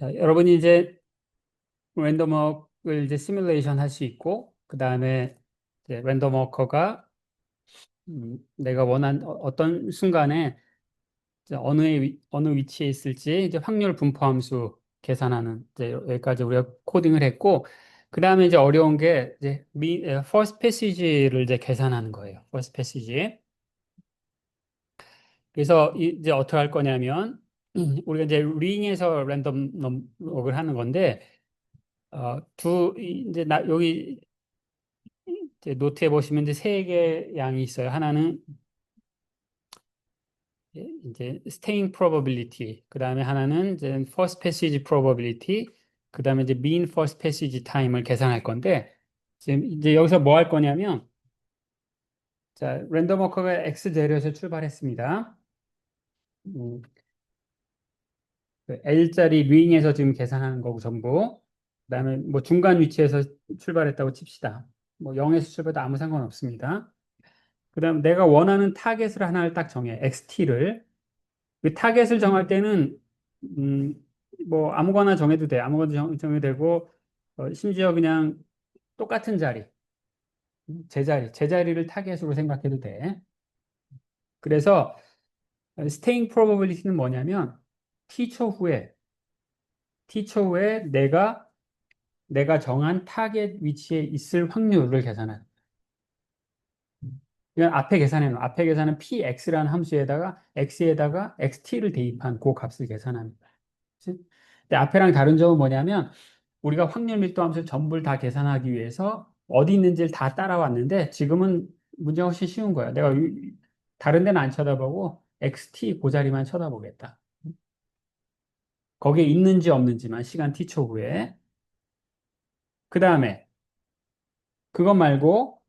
자, 여러분이 이제 랜덤워크를 이제 시뮬레이션 할 수 있고, 그 다음에 이제 랜덤워커가 내가 원한 어떤 순간에 이제 어느 위치에 있을지 이제 확률 분포함수 계산하는 이제 여기까지 우리가 코딩을 했고, 그 다음에 이제 어려운 게 이제 퍼스트 패시지를 이제 계산하는 거예요. 퍼스트 패시지. 그래서 이제 어떻게 할 거냐면 우리가 이제 링에서 랜덤워크를 하는 건데. 이제 여기 이제 노트에 보시면 이제 세 개 양이 있어요. 하나는 이제 staying probability, 그 다음에 하나는 이제 first passage probability, 그 다음에 이제 mean first passage time을 계산할 건데, 지금 이제 여기서 뭐 할 거냐면, 자, 랜덤 워커가 x 제로에서 출발했습니다. 음, 그 L자리 링에서 지금 계산하는 거고 전부. 그다음에 뭐 중간 위치에서 출발했다고 칩시다. 뭐 0에서 출발해도 아무 상관없습니다. 그다음 내가 원하는 타겟을 하나를 딱 정해. XT를. 그 타겟을 정할 때는 음, 뭐 아무거나 정해도 돼. 아무거나 정해도 되고 심지어 그냥 똑같은 자리, 제자리를 타겟으로 생각해도 돼. 그래서 staying probability는 뭐냐면 t 초 후에 내가 정한 타겟 위치에 있을 확률을 계산하는. 그냥 앞에 계산해 놓은 앞에 계산은 px라는 함수에다가 x에다가 xt를 대입한 그 값을 계산합니다. 그치? 근데 앞에랑 다른 점은 뭐냐면 우리가 확률 밀도 함수를 전부를 다 계산하기 위해서 어디 있는지를 다 따라왔는데 지금은 문제가 훨씬 쉬운 거야. 내가 다른 데는 안 쳐다보고 xt 그 자리만 쳐다보겠다. 거기에 있는지 없는지만 시간 t초 후에. 그 다음에 그것 말고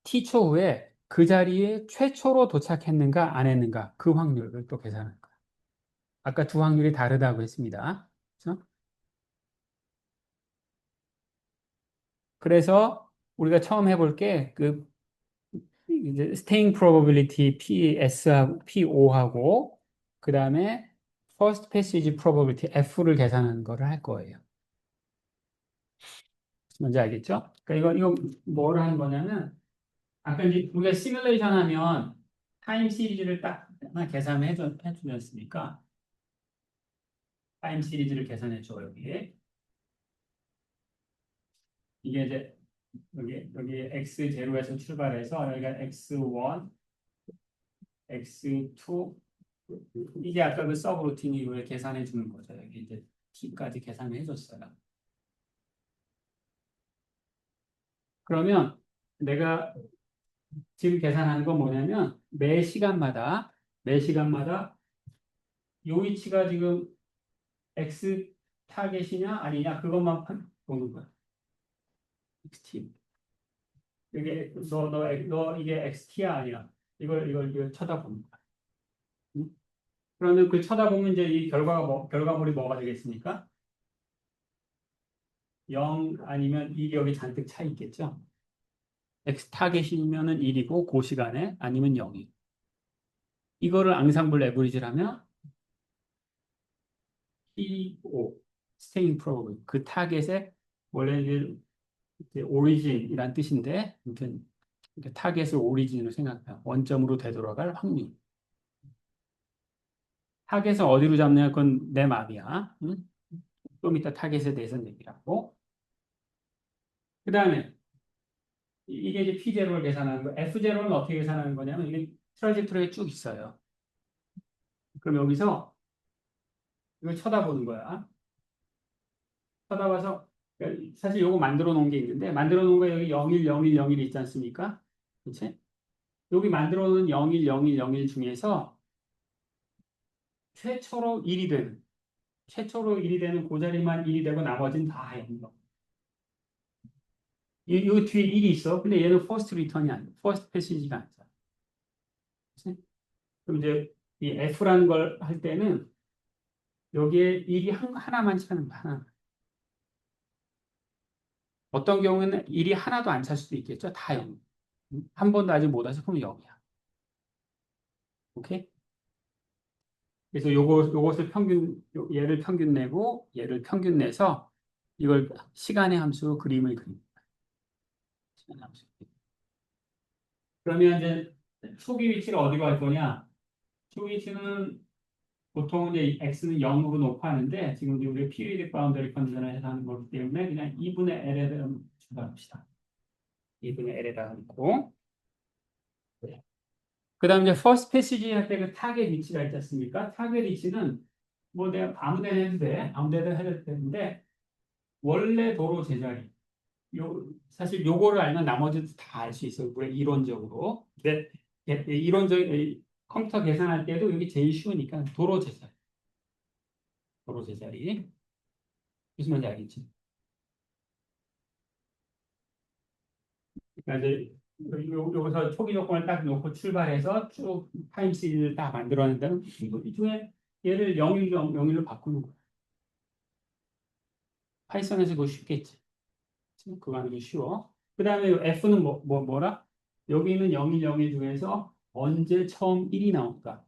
t초 후에 그 자리에 최초로 도착했는가 안 했는가 그 확률을 또 계산할 거야. 아까 두 확률이 다르다고 했습니다. 그렇죠? 그래서 우리가 처음 해볼 게그 이제 staying probability PS하고 PO하고 그 다음에 first passage probability F를 계산하는 거를 할 거예요. 뭔지 알겠죠? 그러니까 이거 뭐를 하는 거냐면 아까 이제 우리가 시뮬레이션 하면 타임 시리즈를 딱 하나 해주셨으니까 타임 시리즈를 계산해 줘 여기. 이게 이제 여기 x0에서 출발해서 여기가 x1, x2 이게 아까 그 서브루틴으로 계산해 주는 거죠. 여기 이제 t까지 계산해 줬어요. 그러면 내가 지금 계산하는 건 뭐냐면 매 시간마다 요 위치가 지금 x 타겟이냐 아니냐 그것만 보는 거야. xt. 이게 너 이게 xt야 아니야. 이걸 쳐다보는 거야. 응? 그러면 그 쳐다보면 이제 이 결과물이 뭐가 되겠습니까? 0 아니면 1이 여기 잔뜩 차 있겠죠. x 타겟이면은 1이고 그 시간에 아니면 0이. 이거를 앙상블 에버리지를 하면 PO, staying probability. 그 타겟의 원래 이제 오리진이란 뜻인데, 아무튼 타겟을 오리진으로 생각해요. 원점으로 되돌아갈 확률. 타겟을 어디로 잡냐? 그건 내 마음이야. 응? 좀 이따 타겟에 대해서는 얘기하고. 그 다음에 이게 이제 P0를 계산하는 거. F0는 어떻게 계산하는 거냐면 이게 트라이젝토리에 쭉 있어요. 그럼 여기서 이걸 쳐다보는 거야. 쳐다봐서 그러니까 사실 요거 만들어 놓은 게 있는데 만들어 놓은 거 여기 01, 01, 01 있지 않습니까? 그치? 여기 만들어 놓은 01, 01, 01 중에서 최초로 1이 되는 최초로 1이 되는 그 자리만 1이 되고 나머지는 다 0. 이 뒤에 1이 있어. 근데 얘는 퍼스트 리턴이 아니야. 퍼스트 패시지가 아니야. 그치? 그럼 이제 이 F라는 걸 할 때는 여기에 1이 하나만 차는 거야. 하나. 어떤 경우에는 1이 하나도 안 찰 수도 있겠죠. 다 0. 한 번도 아직 못 와서 그러면 0이야. 오케이? 그래서 요것을 얘를 평균 내고 얘를 평균 내서 이걸 시간의 함수로 그림을 그립니다. 시간의 함수. 그러면 이제 초기 위치를 어디로 할 거냐? 초기 위치는 보통 이제 x는 0으로 높아하는데 지금 우리 periodic boundary condition을 해서 하는 거기 때문에 그냥 2분의 l에다 추가합시다. 2분의 l에다 놓고 그다음 이제 first passage 할 때 그 타겟 위치가 있지 않습니까? 타겟 위치는 뭐 내가 아무 데나 해도 돼. 아무 데나 해도 되는데 원래 도로 제자리. 사실 요거를 알면 나머지도 다 알 수 있어요. 우리 이론적으로. 근데 이론적 컴퓨터 계산할 때도 여기 제일 쉬우니까 도로 제자리. 도로 제자리. 무슨 말인지 알겠지? 그러니까 이제 여기서 초기 조건을 딱 놓고 출발해서 쭉 타임 시리즈를 딱 만들어낸다는 이 중에 얘를 0일로 바꾸는 거야. 파이썬에서 그거 쉽겠지. 그거 하는 게 쉬워. 그 다음에 F는 뭐라? 여기 있는 0일, 0일 중에서 언제 처음 1이 나올까?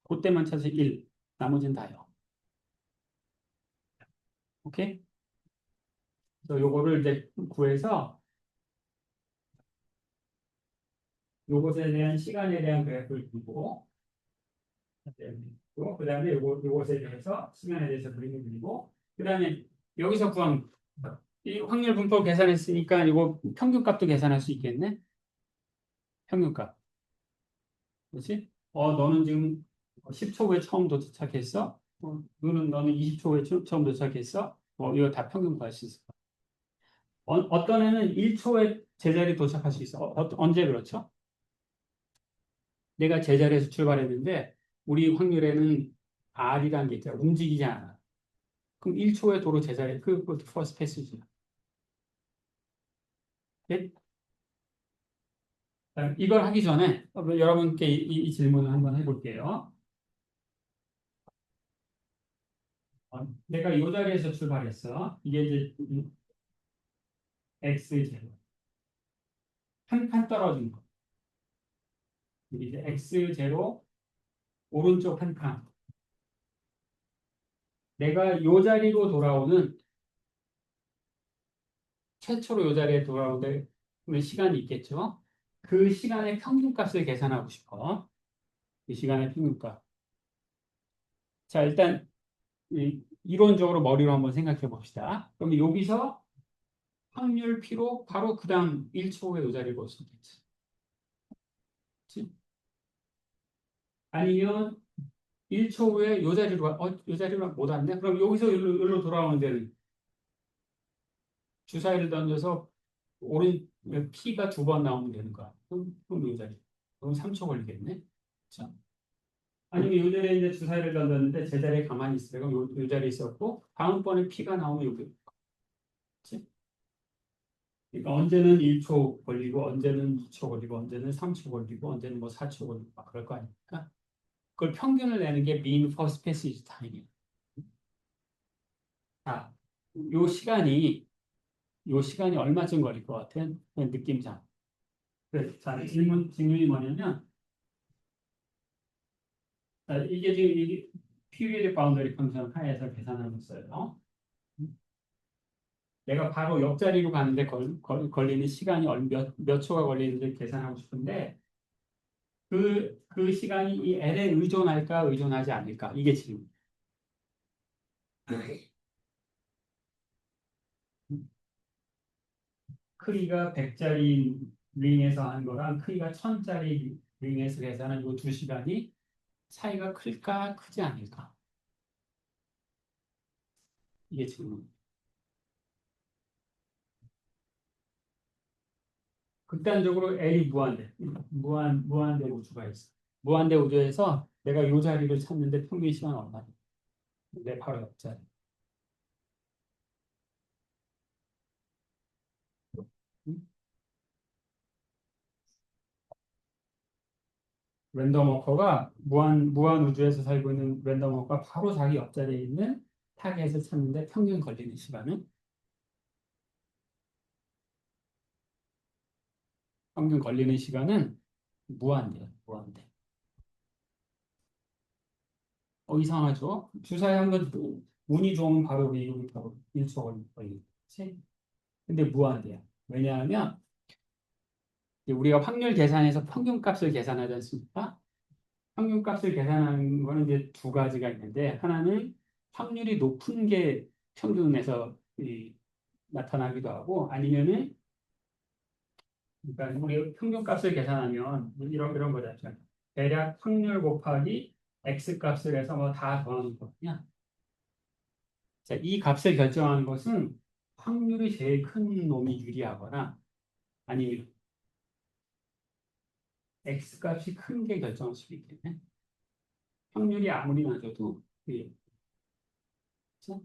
그때만 찾아서 1. 나머지는 다 0. 오케이? 그래서 요거를 이제 구해서 요것에 대한 시간에 대한 그래프를 두고 그 다음에 요것에 대해서 시간에 대해서 그림을 그리고 그 다음에 여기서 구한 이 확률 분포 계산했으니까 이거 평균값도 계산할 수 있겠네? 평균값. 그렇지? 너는 지금 10초 후에 처음 도착했어? 너는 20초 후에 처음 도착했어? 이거 다 평균 구할 수 있어. 어떤 애는 1초에 제자리 도착할 수 있어. 언제 그렇죠? 내가 제자리에서 출발했는데 우리 확률에는 R이라는 게 있잖아. 움직이지 않아. 그럼 1초에 도로 제자리, 그것도 퍼스트 패스지야. 네? 이걸 하기 전에 여러분께 이 질문을 한번 해볼게요. 내가 이 자리에서 출발했어. 이게 이제 X제로. 한 칸 떨어진 거. 이제 X제로 오른쪽 한 칸. 내가 이 자리로 돌아오는 최초로 이 자리에 돌아오는 시간이 있겠죠. 그 시간의 평균값을 계산하고 싶어. 그 시간의 평균값. 자, 일단 이론적으로 머리로 한번 생각해 봅시다. 그럼 여기서 확률 P로 바로 그 다음 1초 후에 이 자리를 볼 수 있겠지. 그치? 아니면 1초 후에 이 자리로 못 왔네? 그럼 여기서 여기로 돌아오는 데는 주사위를 던져서 오른 P가 두 번 나오면 되는 거야. 그럼 이 자리. 그럼 3초 걸리겠네? 그쵸? 아니면 이 자리에 이제 주사위를 던졌는데 제자리에 가만히 있어요. 그럼 이 자리에 있었고 다음번에 P가 나오면 여기. 그치? 그러니까 언제는 1초 걸리고 언제는 2초 걸리고 언제는 3초 걸리고 언제는 뭐 4초 걸리고 막 그럴 거 아닙니까? 그걸 평균을 내는 게 mean first passage time이에요. 자, 요 시간이 요 시간이 얼마쯤 걸릴 것 같아? 그냥 느낌상. 그래, 자, 질문이 뭐냐면 이게 지금 이 period boundary function 하에서 계산하고 있어요. 내가 바로 옆자리로 가는데 걸리는 시간이 몇 초가 걸리는지 계산하고 싶은데 그 시간이 이 L에 의존할까 의존하지 않을까 이게 질문. 크기가 100짜리 링에서 한 거랑 크기가 1000짜리 링에서 계산한 이 두 시간이 차이가 클까 크지 않을까 이게 질문. 극단적으로 L이 무한대 우주가 있어. 무한대 우주에서 내가 이 자리를 찾는데 평균 시간 얼마냐? 내 바로 옆자리. 응? 랜덤 워커가 무한 우주에서 살고 있는 랜덤 워커가 바로 자기 옆자리에 있는 타겟을 찾는데 평균 걸리는 시간은 평균 걸리는 시간은 무한대야. 무한대. 이상하죠? 주사위 한번 운이 좋으면 바로 미국이 바로 1초 걸리지. 근데 무한대야. 왜냐하면 우리가 확률 계산에서 평균값을 계산하지 않습니까? 평균값을 계산하는 거는 이제 두 가지가 있는데 하나는 확률이 높은 게 평균에서 나타나기도 하고 아니면은 그러니까 우리 평균값을 계산하면 이런 거잖아요. 대략 확률 곱하기 x 값을 해서 뭐 다 더하는 거거든요. 자, 이 값을 결정하는 것은 확률이 제일 큰 놈이 유리하거나 아니면 x 값이 큰 게 결정할 수도 있겠네. 확률이 아무리 낮아도 예. 그렇죠?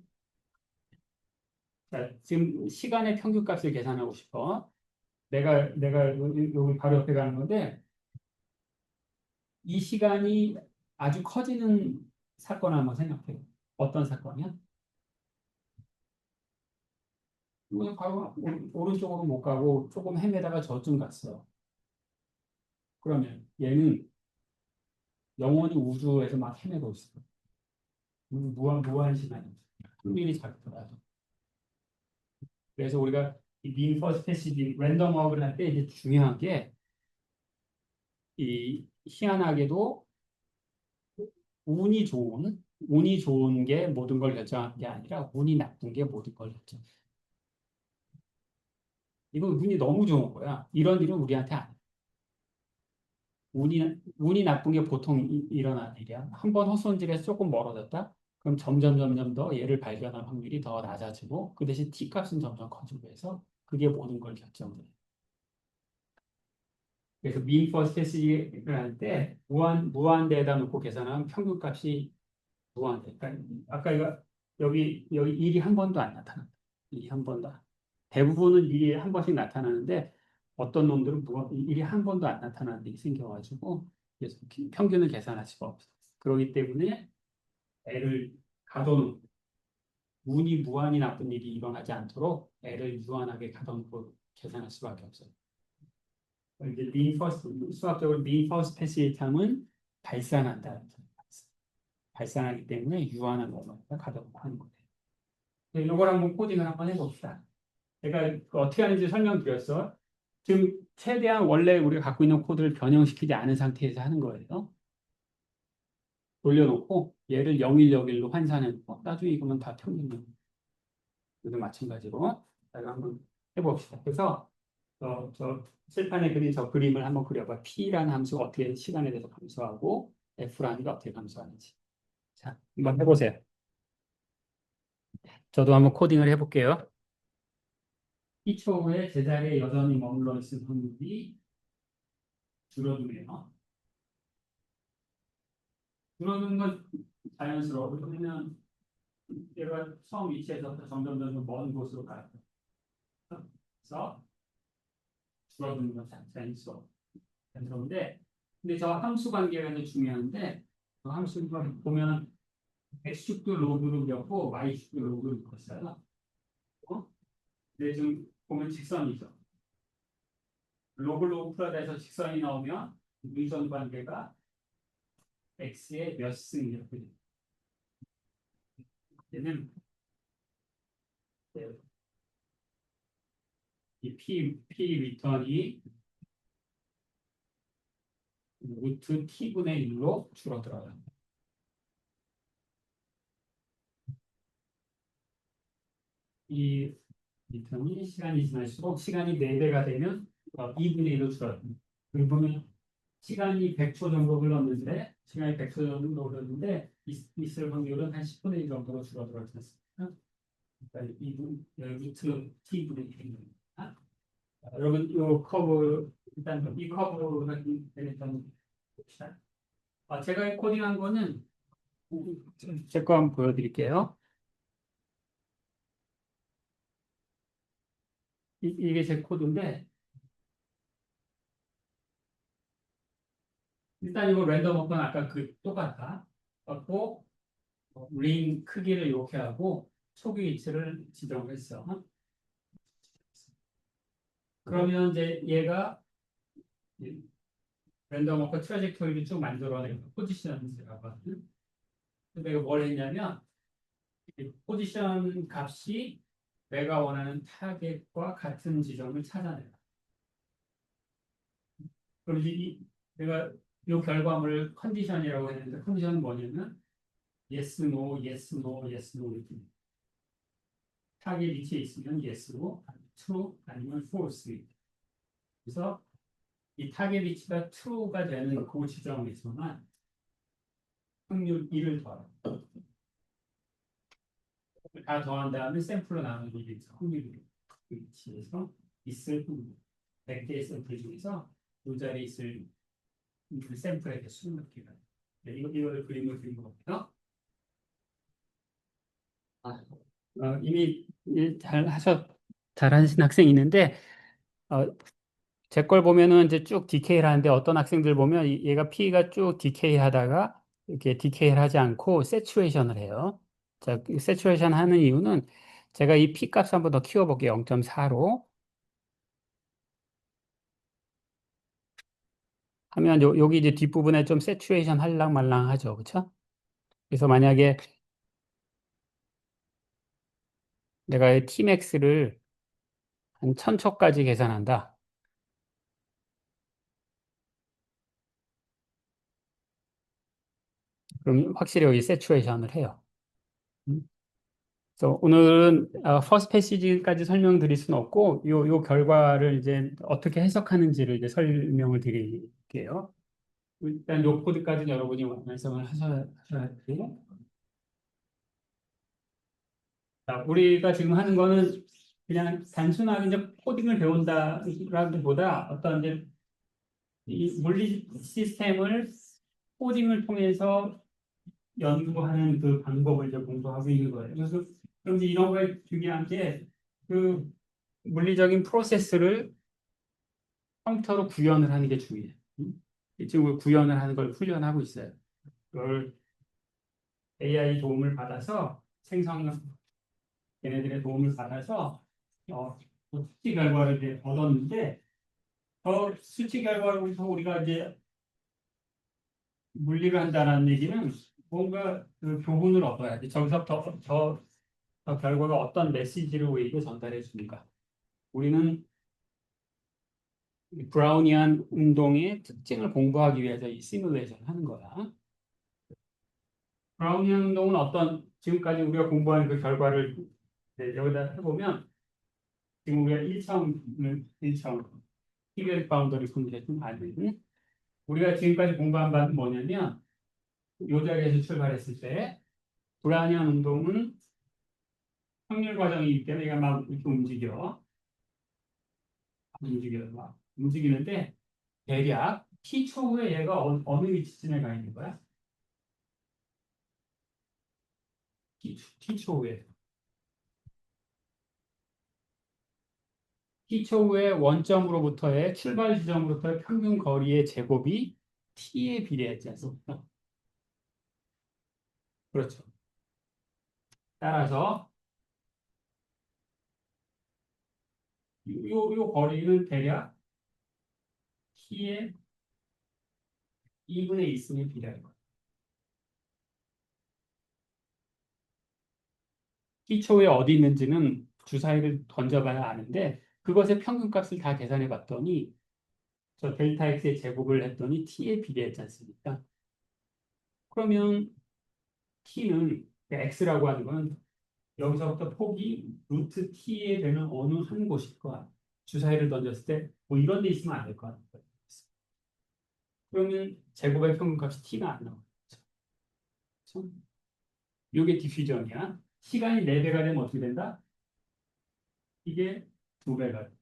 자, 지금 시간의 평균값을 계산하고 싶어. 내가 여기 바로 옆에 가는 건데 이 시간이 아주 커지는 사건을 한번 생각해. 어떤 사건이야? 이거 바로 오른쪽으로 못 가고 조금 헤매다가 저쯤 갔어. 그러면 얘는 영원히 우주에서 막 헤매고 있어. 무한 시간이. 흥미이 작더라도. 그래서 우리가 이 퍼스트 패시지 랜덤 워크를 할 때 이제 중요한 게 이 희한하게도 운이 좋은 게 모든 걸 결정하는 게 아니라 운이 나쁜 게 모든 걸 결정. 이거 운이 너무 좋은 거야. 이런 일은 우리한테 안 해. 운이 나쁜 게 보통 일어나는 일이야. 한 번 헛손질해서 조금 멀어졌다. 그럼 점점 더 얘를 발견할 확률이 더 낮아지고 그 대신 t 값은 점점 커지고 해서 그게 모든 걸 결정해. 그래서 mean first passage를 할 때 무한대에다 놓고 계산하면 평균값이 무한대. 그러니까 아까 여기 일이 한 번도 안 나타난다. 일이 한 번도. 대부분은 일이 한 번씩 나타나는데 어떤 놈들은 일이 한 번도 안 나타나는 일이 생겨가지고 그래서 평균을 계산할 수가 없어. 그렇기 때문에 애를 가둬놓고 운이 무한히 나쁜 일이 일어나지 않도록 애를 유한하게 가둬놓고 계산할 수밖에 없어요. 이제 수학적으로 mean first passage term은 발산한다. 발산하기 때문에 유한한 것만 가져오고 하는 거예요. 이걸 한번 코딩을 한번 해봅시다. 제가 어떻게 하는지 설명드렸어. 지금 최대한 원래 우리가 갖고 있는 코드를 변형시키지 않은 상태에서 하는 거예요. 돌려놓고 얘를 0101로 환산해놓고 나중에 이거면 다 평균이에요. 이것도 마찬가지로 제가 한번 해봅시다. 그래서 저 칠판에 그린 저 그림을 한번 그려봐. P라는 함수가 어떻게 시간에 대해서 감소하고 F라는 게 어떻게 감소하는지. 자, 한번 해보세요. 저도 한번 코딩을 해볼게요. 2초 후에 제자리에 여전히 머물러 있을 확률이 줄어드네요. 줄어드는 건 자연스러워. 그러면 얘가 처음 위치에서 점점 먼 곳으로 가요. 그래서 줄어드는 건 자연스러워. 자연스러운데, 근데 저 함수 관계가 이제 중요한데, 그 함수가 보면 x축도 로그를 그렸고 y축도 로그를 그렸어요. 근데 지금 보면 직선이죠. 로그 풀어내서 직선이 나오면 위선 관계가 x의 몇 승 이렇게 됩니다. 얘는 이 p 리턴이 루트 t분의 1로 줄어들어요. 이 리턴이 시간이 지날수록 시간이 4배가 되면 2분의 1로 줄어듭니다. 여기 보면 시간이 100초 정도 흘렀는데 시간이 100초 정도 흘렀는데 있을 확률은 한 10분의 1 정도로 줄어들었지 않습니까? 그러니까 2분 루트 t분의 1입니다. 여러분 이 커브 일단 이 커브가 일단 봅시다. 제가 코딩한 거는 제 거 한번 보여드릴게요. 이게 제 코드인데 일단 이거 랜덤 워크는 아까 그 똑같다. 갖고 링 크기를 이렇게 하고 초기 위치를 지정했어. 그러면 이제 얘가 랜덤 워크 트래젝토리를 쭉 만들어내고 포지션을 제가 봤거든. 내가 뭘 했냐면 이 포지션 값이 내가 원하는 타겟과 같은 지점을 찾아내라. 그럼 내가 이 결과물을 컨디션이라고 했는데 컨디션은 뭐냐면 yes, no, yes, no, yes, no 이렇게 타겟 위치에 있으면 yes고 true 아니면 false. 그래서 이 타겟 위치가 true가 되는 그 지점에서만 확률 1을 더하고 다 더한 다음에 샘플로 나누는 일에서 확률 위치에서 있을 100개의 샘플 중에서 이 자리에 있을 그 샘플의 개수를 넣기가. 네, 이거를 그림을 그린 거고요. 이미 잘 하신 학생이 있는데, 제 걸 보면은 이제 쭉 디케이를 하는데 어떤 학생들 보면 얘가 P가 쭉 디케이 하다가 이렇게 디케이를 하지 않고 세츄레이션을 해요. 자, 세츄레이션 하는 이유는 제가 이 P 값 한번 더 키워볼게요. 0.4로. 하면 여기 이제 뒷부분에 좀 세츄레이션 할랑 말랑 하죠. 그쵸? 그래서 만약에 내가 Tmax를 한 1000초까지 계산한다. 그럼 확실히 여기 세츄레이션을 해요. 음. 그래서 오늘은 퍼스트 패시지까지 설명드릴 수는 없고 요 결과를 이제 어떻게 해석하는지를 이제 설명을 드릴게요. 일단 요 코드까지 여러분이 완성을 하셔야 돼요. 자, 우리가 지금 하는 거는 그냥 단순하게 이제 코딩을 배운다라기보다 어떤 이제 이 물리 시스템을 코딩을 통해서 연구하는 그 방법을 이제 공부하고 있는 거예요. 그래서 그럼 이제 이런 거에 중요한 게 그 물리적인 프로세스를 컴퓨터로 구현을 하는 게 중요해요. 지금 그 구현을 하는 걸 훈련하고 있어요. 그걸 AI 도움을 받아서 걔네들의 도움을 받아서 수치 결과를 이제 얻었는데 수치 결과로부터 우리가 이제 물리를 한다는 얘기는 뭔가 그 교훈을 얻어야지. 저기서 더 결과가 어떤 메시지를 우리에게 전달해 주는가. 우리는 브라우니안 운동의 특징을 공부하기 위해서 이 시뮬레이션을 하는 거야. 브라우니안 운동은 지금까지 우리가 공부한 그 결과를 여기다 해보면 지금 우리가 1차원 피리어딕 바운더리 컨디션 아닌 우리가 지금까지 공부한 바는 뭐냐면 이 자리에서 출발했을 때 브라우니안 운동은 확률 과정이기 때문에 얘가 막 이렇게 막 움직이는데 대략 t초 후에 얘가 어느 위치쯤에 가 있는 거야? t초 후에. t초 후에 원점으로부터의 출발 지점으로부터의 평균 거리의 제곱이 t에 비례하지 않습니까? 그렇죠. 따라서 요 거리는 대략 t의 2분의 1승에 비례할 거예요. t초 후에 어디 있는지는 주사위를 던져봐야 아는데 그것의 평균값을 다 계산해 봤더니 저 델타 x의 제곱을 했더니 t에 비례했지 않습니까? 그러면 t는 x라고 하는 건 여기서부터 폭이 루트 t에 되는 어느 한 곳일 거야. 주사위를 던졌을 때 뭐 이런 데 있으면 안 될 거야. 그러면 제곱의 평균값이 t가 안 나와요. 그렇죠? 이게 디퓨전이야. 시간이 4배가 되면 어떻게 된다? 이게 2배가 돼.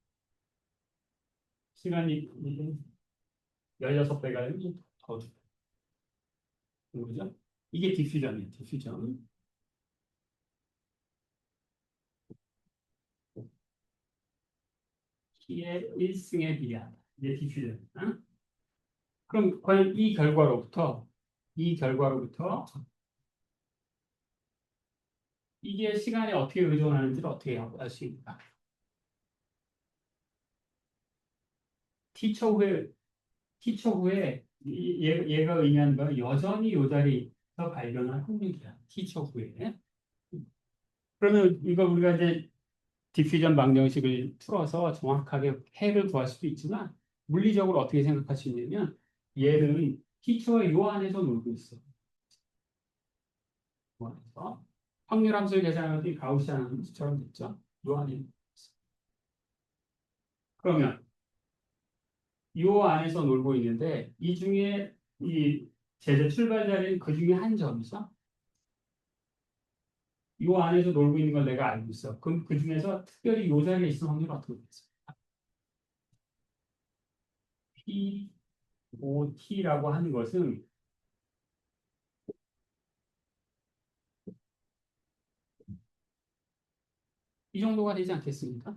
시간이 16배가 되면 더 줘. 그죠? 이게 디퓨전이에요. 디퓨전. t의 1승에 비례한다. 이게 디퓨전. 어? 그럼 과연 이 결과로부터 이게 시간에 어떻게 의존하는지를 어떻게 알 수 있을까? t초 후에 얘가 의미하는 건 여전히 이 자리 발견할 확률이야. T초 후에. 그러면 이거 우리가 이제 디퓨전 방정식을 풀어서 정확하게 해를 구할 수도 있지만 물리적으로 어떻게 생각할 수 있냐면 얘는 T초의 요 안에서 놀고 있어. 요 안에서. 확률 함수를 계산할 때 가우시안 함수처럼 됐죠. 요 안에. 그러면 요 안에서 놀고 있는데 이 중에 이 제재 출발 자리는 그 중에 한 점이죠. 요 안에서 놀고 있는 걸 내가 알고 있어. 그럼 그 중에서 특별히 요 자리에 있을 확률이 어떻게 되겠어? POT라고 하는 것은 이 정도가 되지 않겠습니까?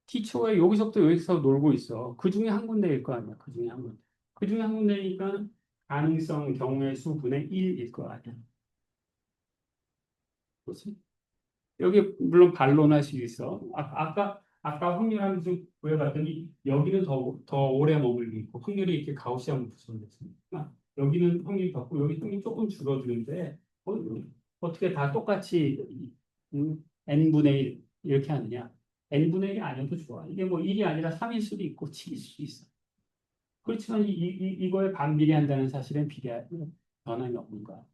T초에 여기서부터 여기서 놀고 있어. 그 중에 한 군데일 거 아니야. 그 중에 한 군데. 그 중에 한 군데니까 가능성 경우의 수분의 1일 거 아니야. 그렇지? 여기 물론 반론할 수 있어. 아까 확률 함수 구해봤더니 여기는 더 오래 머물고 있고 확률이 이렇게 가우시안으로 구성됐으니까 여기는 확률이 적고 여기 확률이 조금 줄어드는데 어떻게 다 똑같이 n분의 1 이렇게 하느냐? n분의 1이 아니어도 좋아. 이게 뭐 1이 아니라 3일 수도 있고 7일 수도 있어. 그렇지만 이거에 반비례한다는 사실은 변함이 없는 거야.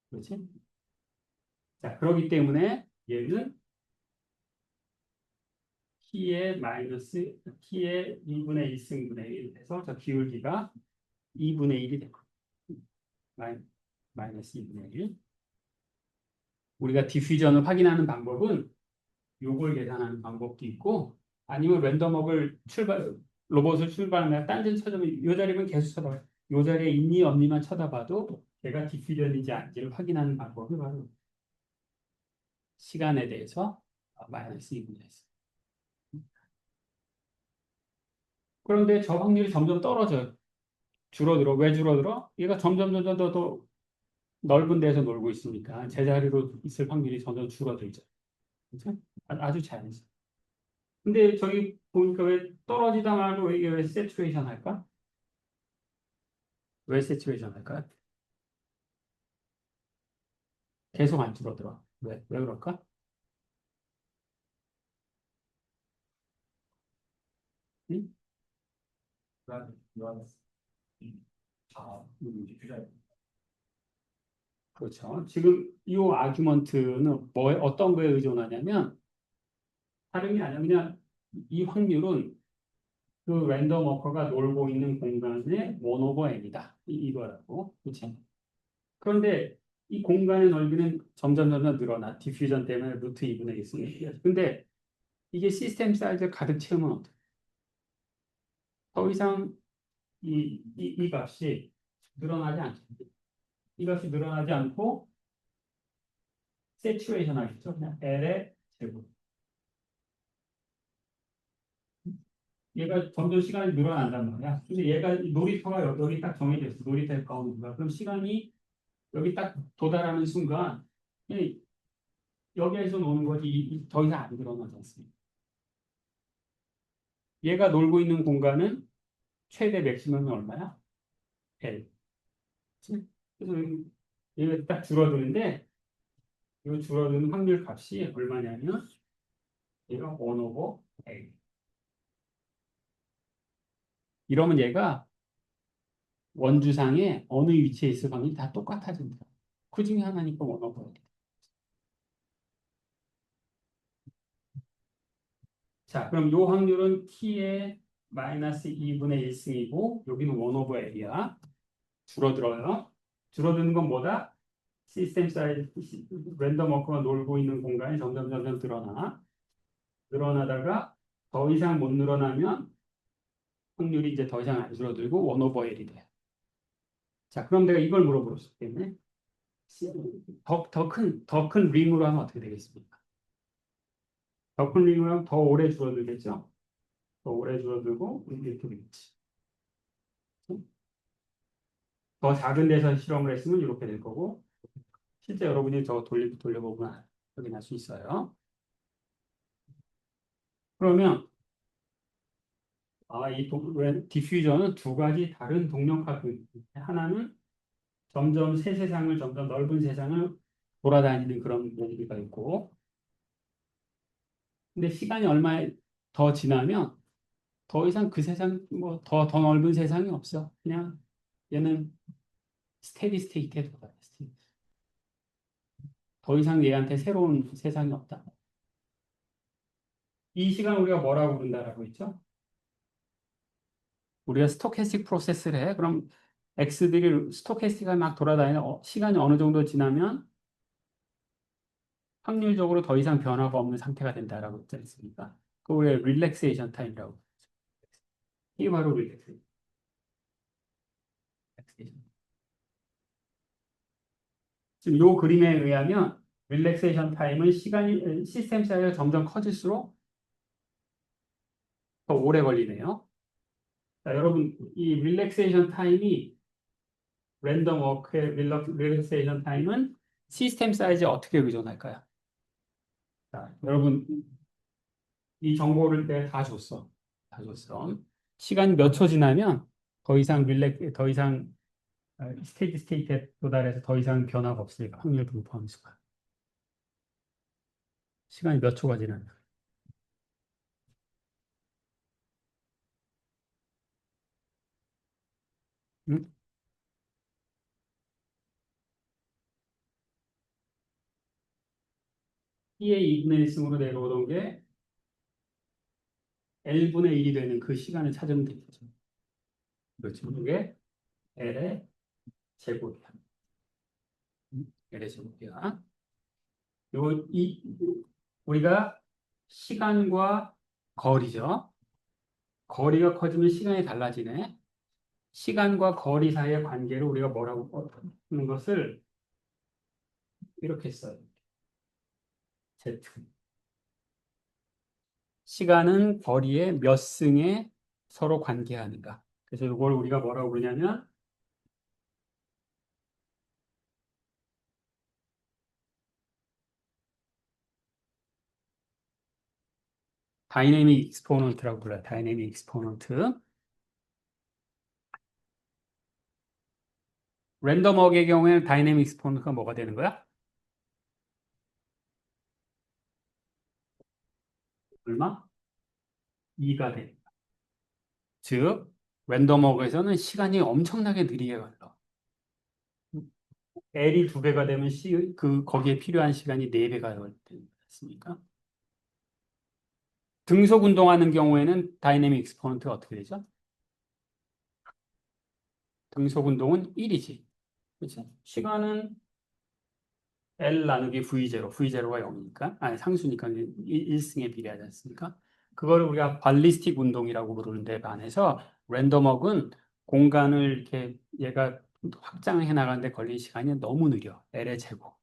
그렇지? 자, 그렇기 때문에 얘는 t의 2분의 1승분의 1 해서 저 기울기가 2분의 1이 되고 마이너스 2분의 1. 우리가 디퓨전을 확인하는 방법은 요걸 계산하는 방법도 있고 아니면 랜덤워크를 로봇을 출발하면 딴짓 찾아보면 요 자리면 계속 쳐다봐요. 요 자리에 있니 없니만 쳐다봐도 걔가 디퓨전인지 아닌지를 확인하는 방법이 바로 시간에 대해서 마이너스 2분의 1. 그런데 저 확률이 점점 떨어져요. 줄어들어. 왜 줄어들어? 얘가 점점 더 넓은 데서 놀고 있으니까 제자리로 있을 확률이 점점 줄어들죠. 그죠? 아주 자연스러워. 근데 저기 보니까 왜 떨어지다 말고 이게 왜 세츄레이션 할까? 왜 세츄레이션 할까? 계속 안 줄어들어. 왜 그럴까? 응? 그렇죠. 지금 이 아규먼트는 어떤 거에 의존하냐면 다른 게 아니라 그냥 이 확률은 그 랜덤 워커가 놀고 있는 공간의 원 오버 n이다. 이거라고. 그렇지? 그런데 이 공간의 넓이는 점점 늘어나. 디퓨전 때문에 루트 2분의 1승. 근데 이게 시스템 사이즈를 가득 채우면 어떡해? 더 이상 이 값이 늘어나지 않죠. 이 값이 늘어나지 않고 세츄레이션 하겠죠. 그냥 L의 제곱. 얘가 점점 시간이 늘어난단 말이야. 근데 얘가 놀이터가 여기 딱 정해져 있어. 놀이터의 가운데가. 그럼 시간이 여기 딱 도달하는 순간 여기에서 노는 거지 더 이상 안 늘어나지 않습니다. 얘가 놀고 있는 공간은 최대 맥시멈이 얼마야? L. 그치? 그래서 얘가 딱 줄어드는데 이 줄어드는 확률 값이 얼마냐면 얘가 1 오버 L. 이러면 얘가 원주상에 어느 위치에 있을 확률이 다 똑같아진다. 그 중에 하나니까 1 오버 L. 자, 그럼 요 확률은 t의 마이너스 2분의 1승이고 여기는 1 오버 L이야. 줄어들어요. 줄어드는 건 뭐다? 시스템 사이즈 랜덤 워커가 놀고 있는 공간이 점점 늘어나다가 더 이상 못 늘어나면 확률이 이제 더 이상 안 줄어들고 1 오버 L이 돼. 자, 그럼 내가 이걸 물어볼 수 있겠네. 더 큰 림으로 하면 어떻게 되겠습니까? 더 큰 림으로 하면 더 오래 줄어들겠죠? 더 오래 줄어들고 이렇게 되겠지. 더 작은 데서 실험을 했으면 이렇게 될 거고 실제 여러분이 저거 돌려보면 확인할 수 있어요. 그러면 디퓨저는 두 가지 다른 동력학이 있는데 하나는 점점 새 세상을 점점 넓은 세상을 돌아다니는 그런 원리가 있고, 근데 시간이 얼마 더 지나면 더 이상 그 세상 뭐 더 넓은 세상이 없어. 그냥 얘는 스테디 스테이트에 돌아가. 더 이상 얘한테 새로운 세상이 없다. 이 시간 우리가 뭐라고 부른다라고 했죠? 우리가 스토캐스틱 프로세스를 해. 그럼 X들이 스토캐스틱하게 막 돌아다니는 시간이 어느 정도 지나면 확률적으로 더 이상 변화가 없는 상태가 된다라고 했지 않습니까? 그 우리가 릴렉세이션 타임이라고 그러죠. 이게 바로 릴렉세이션. 지금 이 그림에 의하면 릴렉세이션 타임은 시간이 시스템 사이즈가 점점 커질수록 더 오래 걸리네요. 자, 여러분 이 릴렉세이션 타임이 랜덤 워크의 릴렉세이션 타임은 시스템 사이즈에 어떻게 의존할까요? 자, 여러분 이 정보를 내가 다 줬어. 다 줬어. 시간이 몇 초 지나면 더 이상 스테이트 스테이트에 도달해서 더 이상 변화가 없으니까 확률 분포함수가. 시간이 몇 초가 지나면. 응? T의 2분의 1승으로 내려오던 게 L분의 1이 되는 그 시간을 찾으면 되겠죠. 그렇죠. 이게 L의 제곱이야. L의 제곱이야. 우리가 시간과 거리죠. 거리가 커지면 시간이 달라지네. 시간과 거리 사이의 관계를 우리가 뭐라고 하는 것을 이렇게 써요. Z. 시간은 거리의 몇 승에 서로 관계하는가. 그래서 이걸 우리가 뭐라고 그러냐면 다이내믹 익스포넌트라고 불러요. 다이내믹 익스포넌트. 랜덤워크의 경우에는 다이내믹 익스포넌트가 뭐가 되는 거야? 얼마? 2가 돼. 즉, 랜덤워크에서는 시간이 엄청나게 느리게 걸려. L이 두 배가 되면 거기에 필요한 시간이 네 배가 됐습니까? 등속 운동하는 경우에는 다이내믹 익스포넌트가 어떻게 되죠? 등속 운동은 1이지. 그렇지? 시간은 L 나누기 V0, V0가 0이니까, 아니, 상수니까 1승에 비례하지 않습니까? 그걸 우리가 발리스틱 운동이라고 부르는데 반해서 랜덤워크는 공간을 이렇게 얘가 확장해 나가는데 걸린 시간이 너무 느려. L의 제곱.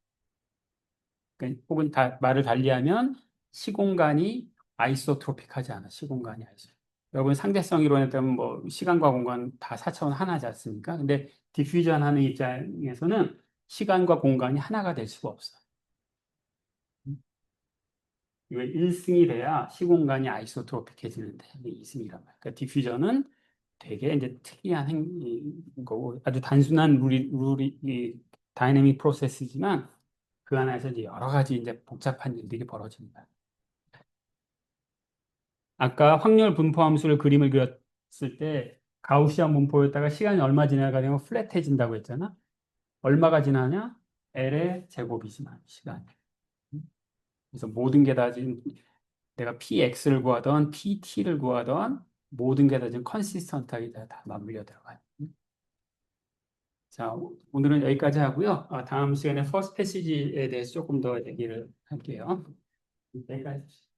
그러니까 혹은 말을 달리하면 시공간이 아이소트로픽하지 않아. 시공간이 아이소. 여러분 상대성 이론에 따르면 뭐 시간과 공간 다 4차원 하나지 않습니까? 근데 디퓨전 하는 입장에서는 시간과 공간이 하나가 될 수가 없어. 이거 1승이 돼야 시공간이 아이소트로픽해지는데 이게 2승이란 말이야. 그러니까 디퓨전은 되게 이제 특이한 거고 아주 단순한 이 다이내믹 프로세스지만 그 안에서 이제 여러 가지 이제 복잡한 일들이 벌어집니다. 아까 확률 분포 함수를 그림을 그렸을 때 가우시안 분포였다가 시간이 얼마 지나가 되면 플랫해진다고 했잖아. 얼마가 지나냐? L의 제곱이 지나 시간. 그래서 모든 게 다 지금 내가 PX를 구하던 PT를 구하던 모든 게 다 지금 컨시스턴트하게 다 맞물려 들어가요. 자, 오늘은 여기까지 하고요. 다음 시간에 퍼스트 패시지에 대해서 조금 더 얘기를 할게요. 여기까지.